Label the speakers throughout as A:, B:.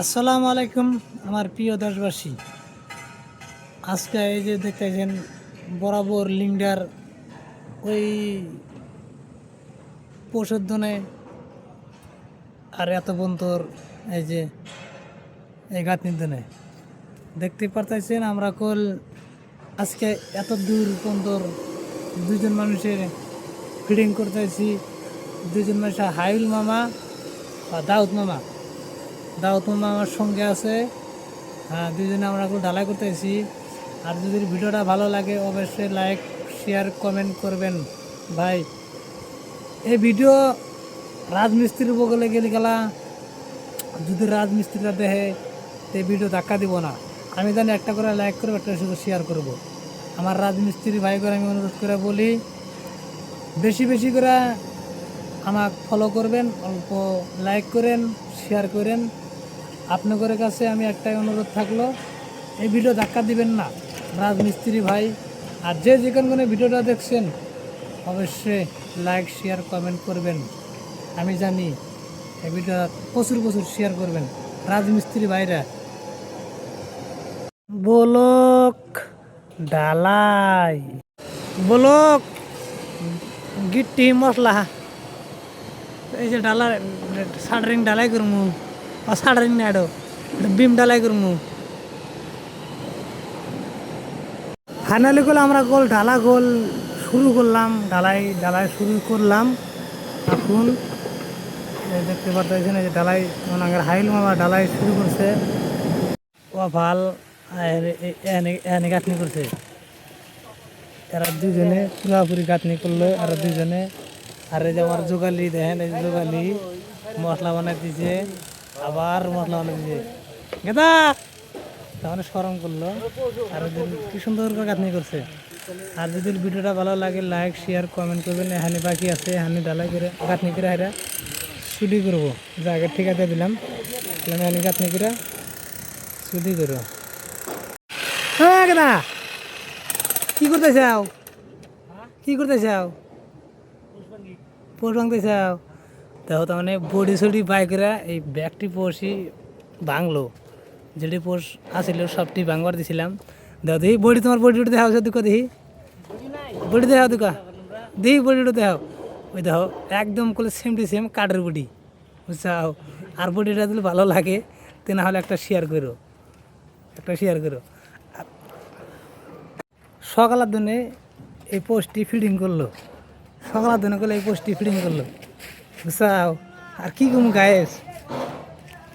A: আসসালামু আলাইকুম আমার প্রিয় দেশবাসী। আজকে এই যে দেখতেছেন বরাবর লিঙ্গার ওই পশুদ্ধনে আর এত বন্তর এই যে এই গাঁথনির দেখতে পারতেছেন আমরা কল আজকে এত দূর বন্তর দুজন মানুষের ফিডিং করতেছি। দুজন মানুষের হাইল মামা বা দাউদ মামা আমার সঙ্গে আছে। হ্যাঁ, দুজনে আমরা এখন ঢালাই করতেছি। আর যদি ভিডিওটা ভালো লাগে অবশ্যই লাইক শেয়ার কমেন্ট করবেন ভাই। এই ভিডিও রাজমিস্ত্রির বগলে গেলে গেলা যদি রাজমিস্ত্রিরা দেখে এই ভিডিও ধাক্কা দিব না। আমি জানি একটা করে লাইক করবো, একটা শুধু শেয়ার করব। আমার রাজমিস্ত্রি ভাই করে আমি অনুরোধ করে বলি বেশি বেশি করে আমাকে ফলো করবেন, অল্প লাইক করেন, শেয়ার করেন। আপনাদের কাছে আমি একটাই অনুরোধ থাকলো, এই ভিডিও ধাক্কা দিবেন না রাজমিস্ত্রি ভাই। আর যে যেখানে ভিডিওটা দেখছেন অবশ্যই লাইক শেয়ার কমেন্ট করবেন। আমি জানি এই ভিডিওটা প্রচুর শেয়ার করবেন রাজমিস্ত্রি ভাইরা। ব্লক ডালাই, ব্লক গিট্টি মশলা, এই যে ডালা সাডরিং ডালাই করমু, সাডরিং নাড়ো বিম ডালাই করমু। ফাইনালি গোল আমরা ঢালা শুরু করলাম, ঢালাই শুরু করলাম। এখন দেখতে পাচ্ছেন এই যে ঢালাই মনে হাইল মামা ঢালাই শুরু করছে। ও ভাল এনে গাঁথনি করছে। এরা দুজনে পুরাপুরি গাঁথনি করলো। আর দুজনে আর এই যে আমার যোগালি দেখেন, এই যোগালি মশলা বানাই দিছে, আবার মশলা বানাই দিছে গেদা তাহলে সরম করলো। আর কি সুন্দর করে গাঁথনি করছে। আর যদি ভিডিওটা ভালো লাগে লাইক শেয়ার কমেন্ট করবেন। হানি বাকি আছে, হানি ডালাই করে গাঁথনি করে হারা চুরি করবো। জায়গা ঠিকাতে দিলাম, আমি হানি গাঁথনি করে চুরি করবো। হ্যাঁ গেদা কি করতে চাও, কি করতে চাও? পোষ ভাঙতে চাও? দেখো তার মানে বডি সডি বাইকরা এই ব্যাগটি পোষই ভাঙলো। যেটি পোষ আসিল সবটি ভাঙবার দিছিলাম। দেখো দেখি বডি, তোমার বডিটা দেখাও সে দুঃখ দেখি, বডি দেখাও দুঃখ দেখি, বডিটা দেখাও। ওই দেখো একদম করলে সেম টু সেম কাঠের বডি, বুঝছাও। আর বডিটা যদি ভালো লাগে তে না হলে একটা শেয়ার করো, একটা শেয়ার করো। সকালের দিনে এই পোস্টটি ফিডিং করলো, সকালের দিনে করলে এই পোস্টটি ফিডিং করলো, বুঝছাও। আর কি কম গায়েস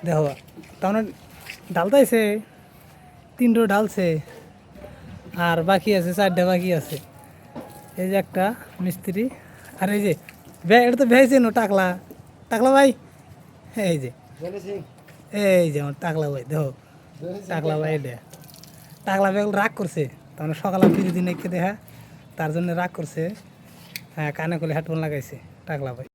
A: দেখো তার ঢালতাইছে, তিনটো ঢালছে আর বাকি আছে চারটা বাকি আছে। এই যে একটা মিস্ত্রি, আর এই যে এটা তো ভেয়েছে নো টাকলা, টাকলা ভাই, এই যে আমার টাকলা ভাই দেখো, টাকলা ভাই এটা টাকলা ভাই রাগ করছে। তার সকালে ফিরে দিন একে দেখা, তার জন্য রাগ করছে। হ্যাঁ, কানে করে হেডফোন লাগাইছে টাকলা ভাই।